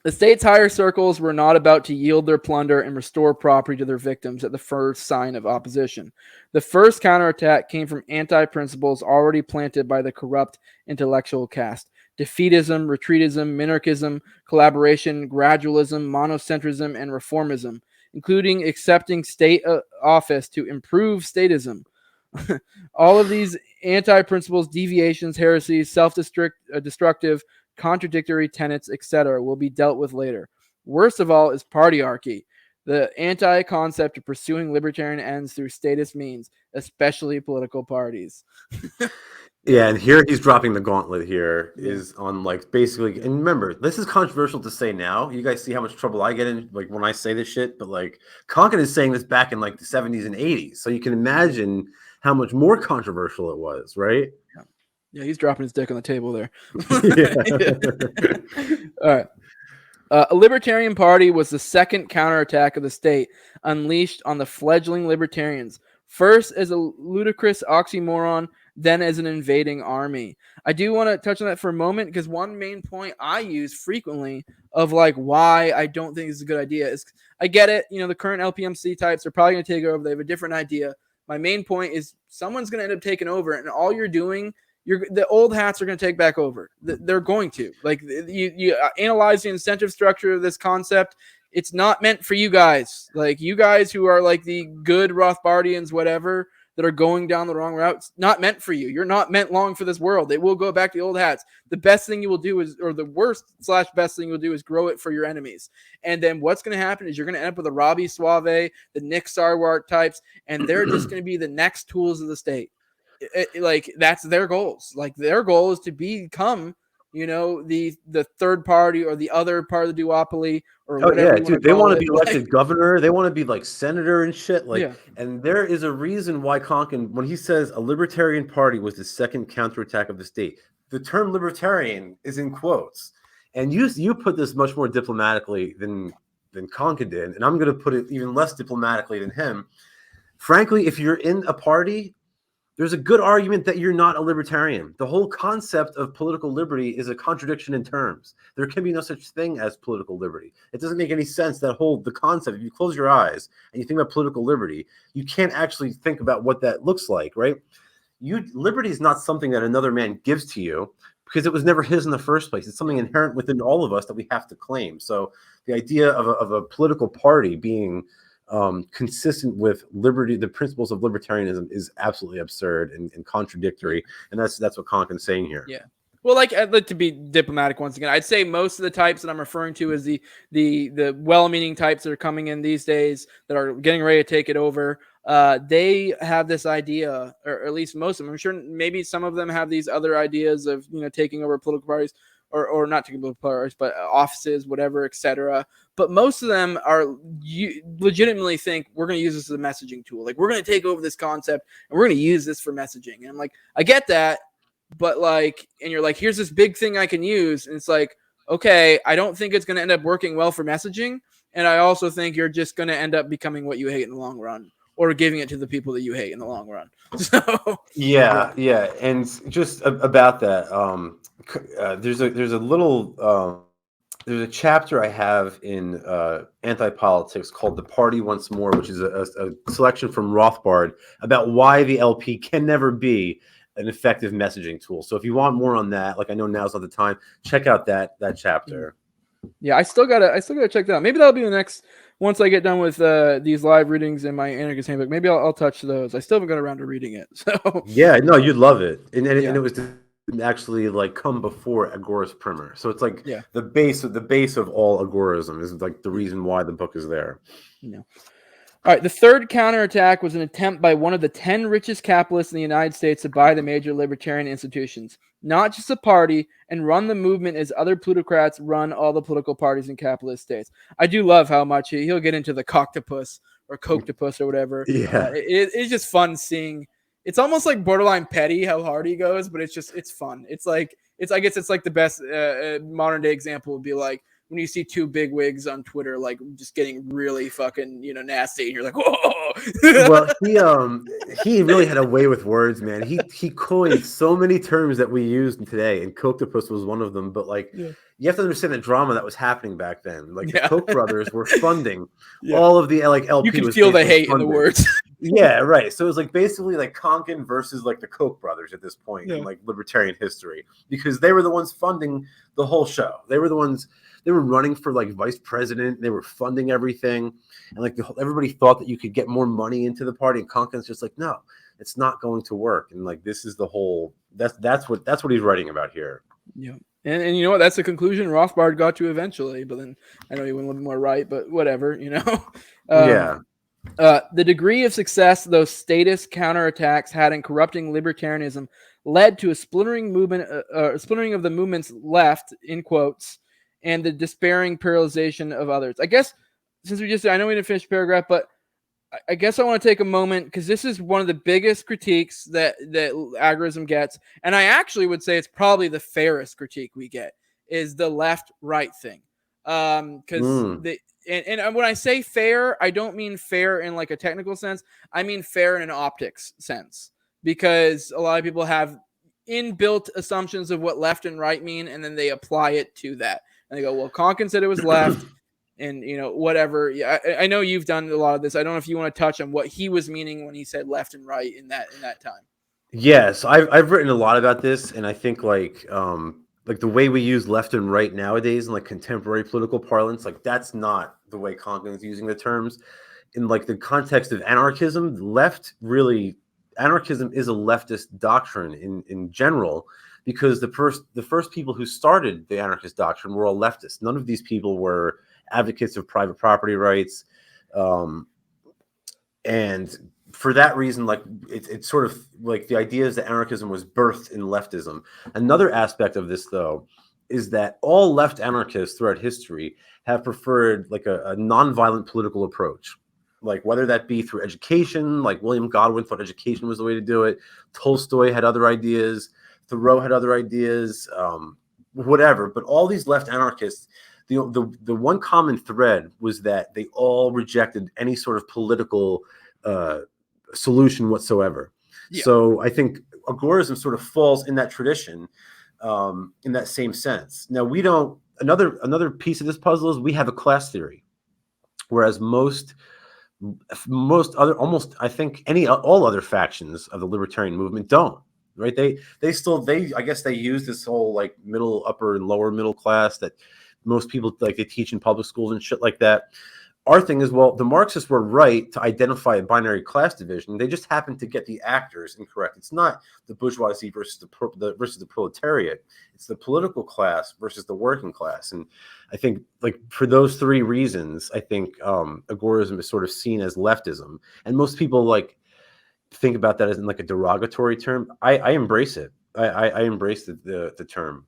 The state's higher circles were not about to yield their plunder and restore property to their victims at the first sign of opposition. The first counterattack came from anti-principles already planted by the corrupt intellectual caste. Defeatism, retreatism, minarchism, collaboration, gradualism, monocentrism, and reformism, including accepting state office to improve statism. All of these anti-principles, deviations, heresies, self-destructive, contradictory tenets, etc., will be dealt with later. Worst of all is partyarchy, the anti-concept of pursuing libertarian ends through statist means, especially political parties. yeah, and here he's dropping the gauntlet here is on like basically, and remember, this is controversial to say now. You guys see how much trouble I get in like when I say this shit, but like Konkin is saying this back in like the 70s and 80s. So you can imagine how much more controversial it was, right? Yeah, he's dropping his dick on the table there. Yeah. All right. A libertarian party was the second counterattack of the state unleashed on the fledgling libertarians, first as a ludicrous oxymoron, then as an invading army. I do want to touch on that for a moment because one main point I use frequently of like why I don't think this is a good idea is I get it. The current LPMC types are probably going to take over. They have a different idea. My main point is someone's going to end up taking over, and all you're doing the old hats are going to take back over. They're going to you analyze the incentive structure of this concept. It's not meant for you guys. Like you guys who are like the good Rothbardians, whatever, that are going down the wrong route. It's not meant for you. You're not meant long for this world. It will go back to the old hats. The best thing you will do is, or the worst / best thing you'll do is grow it for your enemies. And then what's going to happen is you're going to end up with a Robbie Suave, the Nick Sarwart types, and they're just going to be the next tools of the state. Like that's their goals. Like their goal is to become, the third party or the other part of the duopoly or whatever. Dude, they want to be elected governor. They want to be like senator and shit. And there is a reason why Konkin, when he says a libertarian party was the second counterattack of the state, the term libertarian is in quotes. And you put this much more diplomatically than Konkin did, and I'm going to put it even less diplomatically than him. Frankly, if you're in a party, there's a good argument that you're not a libertarian. The whole concept of political liberty is a contradiction in terms. There can be no such thing as political liberty. It doesn't make any sense, the concept. If you close your eyes and you think about political liberty, you can't actually think about what that looks like, right? Liberty is not something that another man gives to you because it was never his in the first place. It's something inherent within all of us that we have to claim. So the idea of a political party being consistent with liberty, the principles of libertarianism, is absolutely absurd and contradictory, and that's what Konkin's saying here. Yeah. Well, I'd like to be diplomatic once again. I'd say most of the types that I'm referring to is the well-meaning types that are coming in these days that are getting ready to take it over. They have this idea, or at least most of them. I'm sure maybe some of them have these other ideas of taking over political parties. Or not taking political parties, but offices, whatever, etc. But most of them legitimately think we're going to use this as a messaging tool. Like we're going to take over this concept and we're going to use this for messaging. And I'm like, I get that, but and you're like, here's this big thing I can use, and it's like, okay, I don't think it's going to end up working well for messaging, and I also think you're just going to end up becoming what you hate in the long run, or giving it to the people that you hate in the long run. So yeah, and just about that. There's a chapter I have in Anti-Politics called "The Party Once More," which is a selection from Rothbard about why the LP can never be an effective messaging tool. So if you want more on that, like I know now's not the time, check out that chapter. Yeah, I still gotta check that out. Maybe that'll be the next once I get done with these live readings in my anarchist handbook, maybe I'll touch those. I still haven't got around to reading it. So Yeah, no, you'd love it, and yeah, it was actually like come before Agorist primer, so it's like yeah, the base of all agorism is like the reason why the book is there. yeah. All right, the third counterattack was an attempt by one of the 10 richest capitalists in the United States to buy the major libertarian institutions, not just a party, and run the movement as other plutocrats run all the political parties in capitalist states. I do love how much he'll get into the coctopus or coctopus or whatever. Yeah, It's just fun seeing. It's almost like borderline petty how hard he goes, but it's fun. I guess it's like the best modern day example would be like when you see two bigwigs on Twitter, like just getting really fucking, nasty, and you're like, whoa. well, he really had a way with words, man. He coined so many terms that we use today, and coctopus was one of them. But like, you have to understand the drama that was happening back then. Like the Koch brothers were funding all of the like LP. You can was feel the hate funded. in the words. Yeah, right. So it was like basically like Konkin versus like the Koch brothers at this point in like libertarian history, because they were the ones funding the whole show. They were the ones. They were running for like vice president. They were funding everything, and like everybody thought that you could get more money into the party. And Konkin's just like, no, it's not going to work. And like this is the whole. That's what he's writing about here. Yeah, and you know what? That's the conclusion Rothbard got to eventually. But then I know he went a little bit more right, but whatever, Yeah. The degree of success those statist counterattacks had in corrupting libertarianism led to a splintering of the movement's left, in quotes, and the despairing pluralization of others. I guess since I know we didn't finish the paragraph, but I guess I want to take a moment because this is one of the biggest critiques that agorism gets, and I actually would say it's probably the fairest critique we get is the left-right thing, because And when I say fair, I don't mean fair in like a technical sense. I mean fair in an optics sense, because a lot of people have inbuilt assumptions of what left and right mean, and then they apply it to that. And they go, well, Konkin said it was left, and whatever. Yeah, I know you've done a lot of this. I don't know if you want to touch on what he was meaning when he said left and right in that time. Yes, I've written a lot about this, and I think like the way we use left and right nowadays in like contemporary political parlance, like that's not the way Konkin is using the terms. In like the context of anarchism, anarchism is a leftist doctrine in general, because the first people who started the anarchist doctrine were all leftists. None of these people were advocates of private property rights, and for that reason, like it's sort of like the idea is that anarchism was birthed in leftism. Another aspect of this, though, is that all left anarchists throughout history have preferred like a nonviolent political approach, like whether that be through education, like William Godwin thought education was the way to do it. Tolstoy had other ideas. Thoreau had other ideas, whatever. But all these left anarchists, the one common thread was that they all rejected any sort of political solution whatsoever. Yeah. So I think agorism sort of falls in that tradition, in that same sense. Now we don't. Another piece of this puzzle is we have a class theory, whereas most other, almost I think all other factions of the libertarian movement don't. Right? They I guess they use this whole like middle, upper, and lower middle class that most people like they teach in public schools and shit like that. Our thing is, well, the Marxists were right to identify a binary class division. They just happened to get the actors incorrect. It's not the bourgeoisie versus the proletariat. It's the political class versus the working class. And I think, like, for those three reasons, I think agorism is sort of seen as leftism. And most people like think about that as in like a derogatory term. I embrace it. I embrace the term.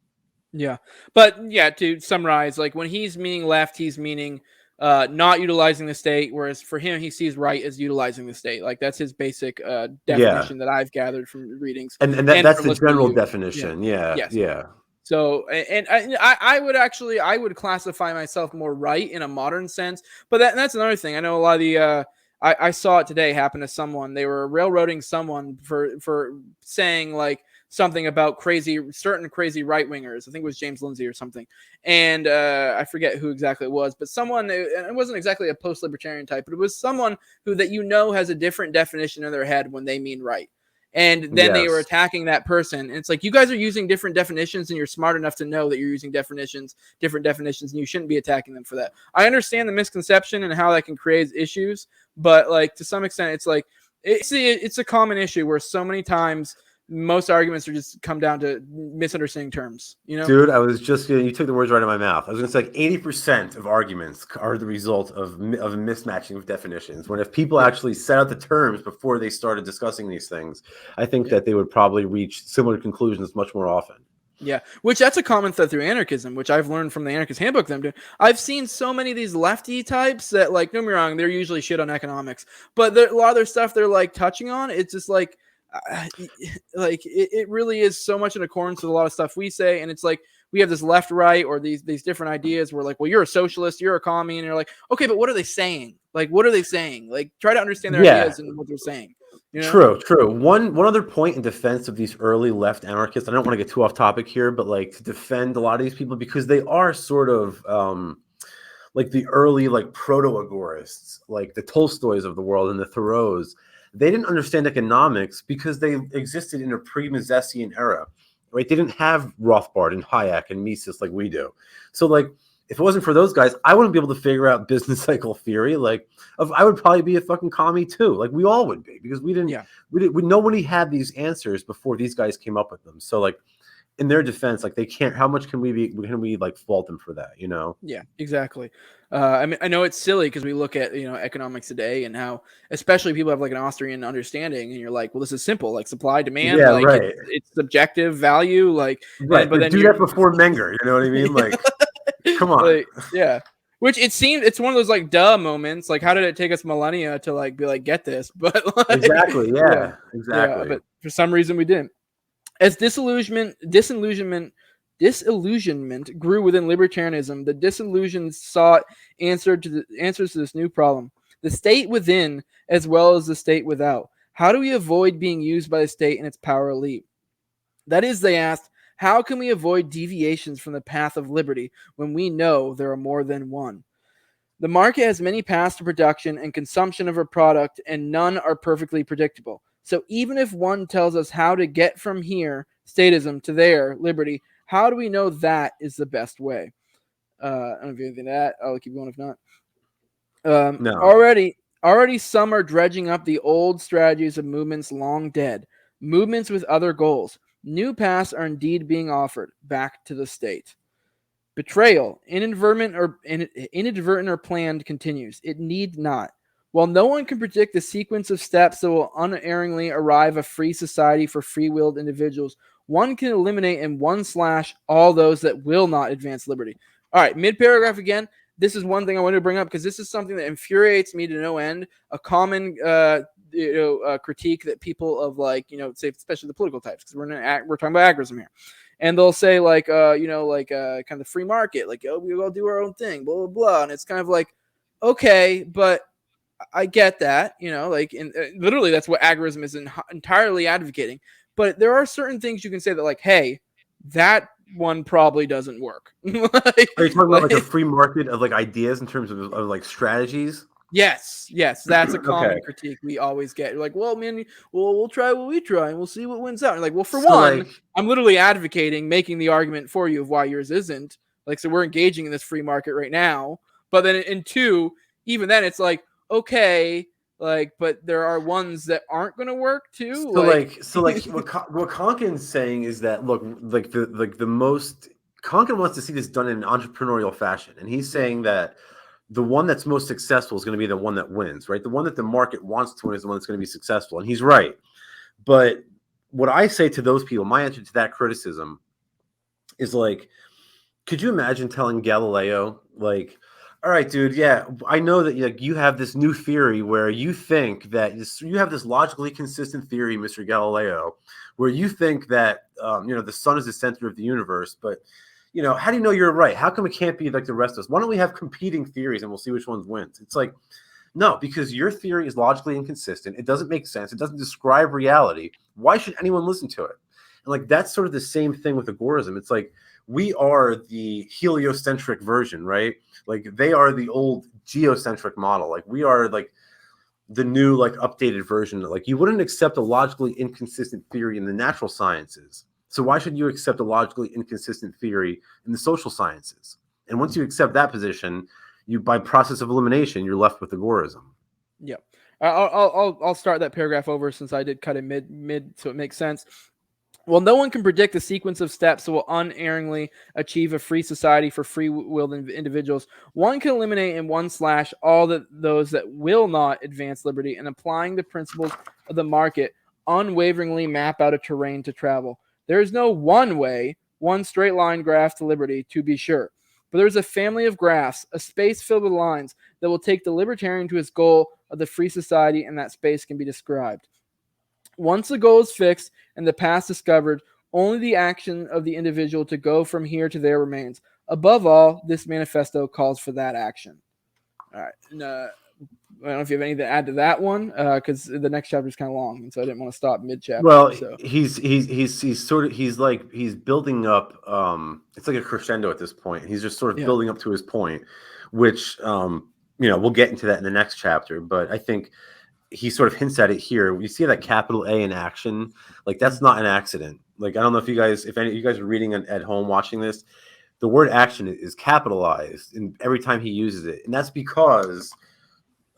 Yeah, but yeah, to summarize, like when he's meaning left, he's meaning not utilizing the state, whereas for him, he sees right as utilizing the state. Like that's his basic definition that I've gathered from readings. And that's the general definition. Yeah. Yes. Yeah. So, and I would classify myself more right in a modern sense, but that's another thing. I know a lot of the I saw it today happen to someone. They were railroading someone for saying like something about certain crazy right wingers. I think it was James Lindsay or something. And I forget who exactly it was, but someone, and it wasn't exactly a post-libertarian type, but it was someone who that has a different definition in their head when they mean right. And then they were Yes. attacking that person. And it's like, you guys are using different definitions, and you're smart enough to know that you're using different definitions, and you shouldn't be attacking them for that. I understand the misconception and how that can create issues, but like to some extent, it's like it's a common issue where so many times most arguments are just come down to misunderstanding terms, you know? Dude, I was just you took the words right out of my mouth. I was going to say like 80% of arguments are the result of a mismatching of definitions. When if people actually set out the terms before they started discussing these things, I think that they would probably reach similar conclusions much more often. Yeah, which that's a common thread through anarchism, which I've learned from the Anarchist Handbook. I've seen so many of these lefty types that, like, don't get me wrong, they're usually shit on economics, but a lot of their stuff they're like touching on, it's just like it really is so much in accordance with a lot of stuff we say, and it's like we have this left, right, or these different ideas. We're like, well, you're a socialist, you're a commie, and you're like, okay, but what are they saying? Like, what are they saying? Like, try to understand their ideas and what they're saying. You know? True. One other point in defense of these early left anarchists, I don't want to get too off topic here, but like to defend a lot of these people because they are sort of like the early like proto-agorists, like the Tolstoys of the world and the Thoreaus. They didn't understand economics because they existed in a pre-Misesian era, right? They didn't have Rothbard and Hayek and Mises like we do. So like, if it wasn't for those guys, I wouldn't be able to figure out business cycle theory. Like, I would probably be a fucking commie too. Like we all would be because nobody had these answers before these guys came up with them. So like, in their defense, like they can't. How much can we like fault them for that? You know? Yeah, exactly. I mean, I know it's silly because we look at economics today and how, especially people have like an Austrian understanding, and you're like, well, this is simple, like supply demand, Yeah, like right. it's subjective value, like right. But then do that before Menger. You know what I mean? Like, come on. Like, yeah. Which it seems it's one of those like duh moments. Like, how did it take us millennia to like be like get this? But like, exactly, yeah, exactly. Yeah, but for some reason we didn't. As disillusionment grew within libertarianism, the disillusioned sought answers to this new problem: the state within as well as the state without. How do we avoid being used by the state and its power elite? That is, they asked, how can we avoid deviations from the path of liberty when we know there are more than one? The market has many paths to production and consumption of a product, and none are perfectly predictable. So even if one tells us how to get from here, statism, to there, liberty, how do we know that is the best way? I don't know if you have anything to that. I'll keep going if not. No. Already some are dredging up the old strategies of movements long dead, movements with other goals. New paths are indeed being offered back to the state. Betrayal, inadvertent or planned, continues. It need not. While no one can predict the sequence of steps that will unerringly arrive a free society for free-willed individuals, one can eliminate in one slash all those that will not advance liberty. All right, mid-paragraph again. This is one thing I wanted to bring up because this is something that infuriates me to no end. A common critique that people of say especially the political types, because we're talking about agorism here. And they'll say like kind of the free market, like, oh, we'll do our own thing, blah blah blah, and it's kind of like, okay, but I get that, literally that's what agorism is entirely advocating. But there are certain things you can say that like, hey, that one probably doesn't work. Are you talking about like a free market of like ideas in terms of like strategies? Yes, that's a common critique we always get. You're like, well, man, we'll try what we try and we'll see what wins out. And like, well, for one, I'm literally advocating making the argument for you of why yours isn't. Like, so we're engaging in this free market right now. But then in two, even then, it's like, okay, like, but there are ones that aren't going to work too. So what Konkin's saying is that look, like the most Konkin wants to see this done in an entrepreneurial fashion, and he's saying that the one that's most successful is going to be the one that wins, right? The one that the market wants to win is the one that's going to be successful. And he's right. But what I say to those people, my answer to that criticism is like, could you imagine telling Galileo, like, all right, dude, yeah, I know that you have this new theory where you think that you have this logically consistent theory, Mr. Galileo, where you think that, the sun is the center of the universe, but how do you know you're right? How come it can't be like the rest of us? Why don't we have competing theories and we'll see which one wins? It's like, no, because your theory is logically inconsistent. It doesn't make sense. It doesn't describe reality. Why should anyone listen to it? And like, that's sort of the same thing with agorism. It's like, we are the heliocentric version, right? Like they are the old geocentric model. Like we are like the new like updated version. Like you wouldn't accept a logically inconsistent theory in the natural sciences. So why should you accept a logically inconsistent theory in the social sciences? And once you accept that position, you by process of elimination, you're left with agorism. Yep. I'll start that paragraph over since I did cut it mid so it makes sense. Well, no one can predict the sequence of steps that will unerringly achieve a free society for free-willed individuals. One can eliminate in one slash all those that will not advance liberty, and applying the principles of the market, unwaveringly map out a terrain to travel. There is no one way, one straight line graph to liberty, to be sure. But there is a family of graphs, a space filled with lines that will take the libertarian to his goal of the free society, and that space can be described. Once the goal is fixed and the path discovered, only the action of the individual to go from here to there remains. Above all, this manifesto calls for that action. All right. And, I don't know if you have anything to add to that one, because the next chapter is kind of long, and so I didn't want to stop mid-chapter. Well, so he's building up. It's like a crescendo at this point. He's just sort of building up to his point, which we'll get into that in the next chapter. But I think he sort of hints at it here. You see that capital A in action, like that's not an accident. Like I don't know if any of you guys are reading at home watching this, the word action is capitalized and every time he uses it, and that's because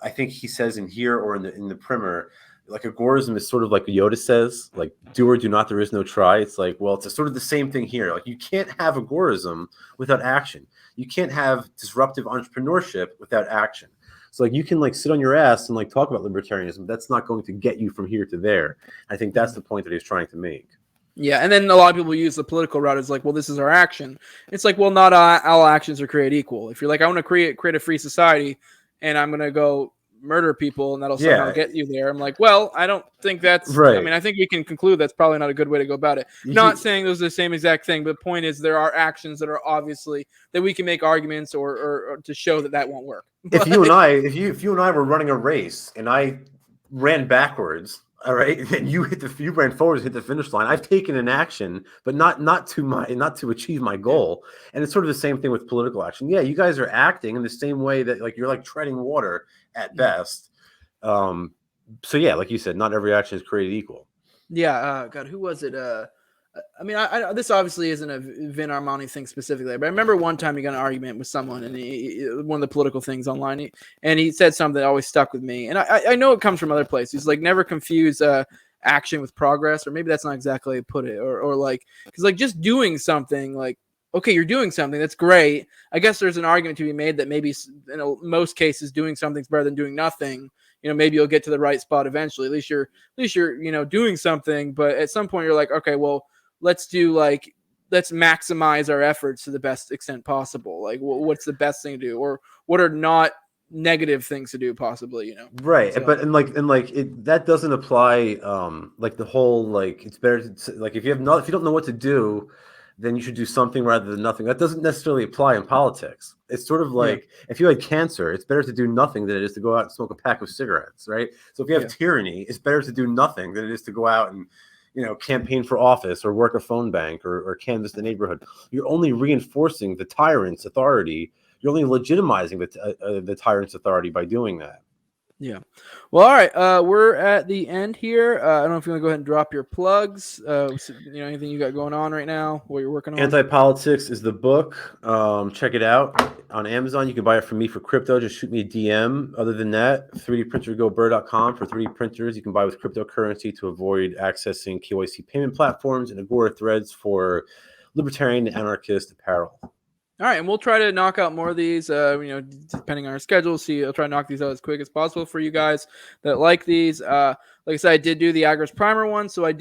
I think he says in here or in the primer, like agorism is sort of like Yoda says, like do or do not, there is no try. It's like, well, it's sort of the same thing here. Like you can't have agorism without action. You can't have disruptive entrepreneurship without action. So like you can like sit on your ass and like talk about libertarianism. That's not going to get you from here to there. I think that's the point that he's trying to make. Yeah, and then a lot of people use the political route as like, well, this is our action. It's like, well, not all actions are created equal. If you're like, I want to create a free society, and I'm going to go murder people, and that'll somehow get you there. I'm like, well, I don't think that's right. I mean, I think we can conclude that's probably not a good way to go about it. Not saying those are the same exact thing, but the point is there are actions that are obviously that we can make arguments or to show that won't work. If you and I were running a race and I ran backwards, all right, and you ran forward and hit the finish line, I've taken an action, but not to achieve my goal. And it's sort of the same thing with political action. Yeah, you guys are acting in the same way that like you're like treading water at best. So yeah, like you said, not every action is created equal. Yeah, God, who was it? I mean, I this obviously isn't a Vin Armani thing specifically, but I remember one time he got an argument with someone, and one of the political things online, and he said something that always stuck with me. And I know it comes from other places. He's like, never confuse action with progress, or maybe that's not exactly how you put it, or like, because like just doing something, like, okay, you're doing something, that's great. I guess there's an argument to be made that maybe in most cases doing something's better than doing nothing. Maybe you'll get to the right spot eventually. At least you're doing something. But at some point, you're like, okay, well, let's maximize our efforts to the best extent possible. Like, what's the best thing to do, or what are not negative things to do possibly, right? So, but that doesn't apply. Like the whole like it's better to like if you don't know what to do, then you should do something rather than nothing. That doesn't necessarily apply in politics. It's sort of like if you had cancer, it's better to do nothing than it is to go out and smoke a pack of cigarettes, right? So if you have tyranny, it's better to do nothing than it is to go out and campaign for office or work a phone bank or canvass the neighborhood. You're only reinforcing the tyrant's authority. You're only legitimizing the tyrant's authority by doing that. Yeah. Well, all right. We're at the end here. I don't know if you want to go ahead and drop your plugs. Anything you got going on right now, what you're working on. Anti-Politics is the book. Check it out on Amazon. You can buy it from me for crypto. Just shoot me a DM. Other than that, 3dprintergoburr.com for 3D printers. You can buy with cryptocurrency to avoid accessing KYC payment platforms, and Agora threads for libertarian and anarchist apparel. All right, and we'll try to knock out more of these, depending on our schedule. I'll try to knock these out as quick as possible for you guys that like these. Like I said, I did do the Agorist Primer one, so I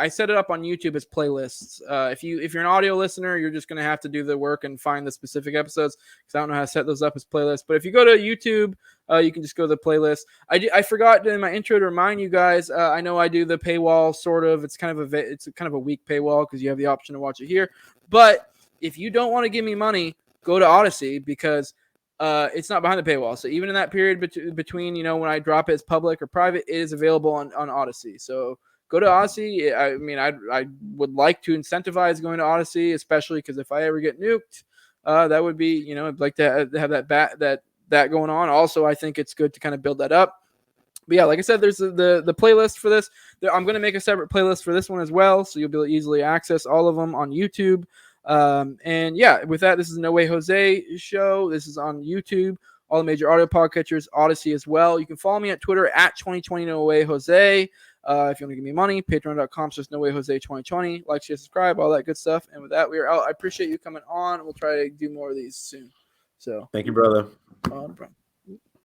set it up on YouTube as playlists. If you're an audio listener, you're just going to have to do the work and find the specific episodes, because I don't know how to set those up as playlists. But if you go to YouTube, you can just go to the playlist. I forgot in my intro to remind you guys. I know I do the paywall sort of. It's kind of a weak paywall because you have the option to watch it here, but if you don't want to give me money, go to Odyssey, because it's not behind the paywall. So even in that period between, when I drop it as public or private, it is available on Odyssey. So go to Odyssey. I mean, I would like to incentivize going to Odyssey, especially because if I ever get nuked, that would be, I'd like to have that going on. Also, I think it's good to kind of build that up. But yeah, like I said, there's the playlist for this. I'm going to make a separate playlist for this one as well, so you'll be able to easily access all of them on YouTube. And yeah, with that, this is No Way Jose show. This is on YouTube, all the major audio podcatchers, Odyssey as well. You can follow me at Twitter at 2020 No Way Jose. If you want to give me money, patreon.com/No Way Jose 2020. Like, share, subscribe, all that good stuff. And with that, we are out. I appreciate you coming on. We'll try to do more of these soon. So thank you, brother. no problem.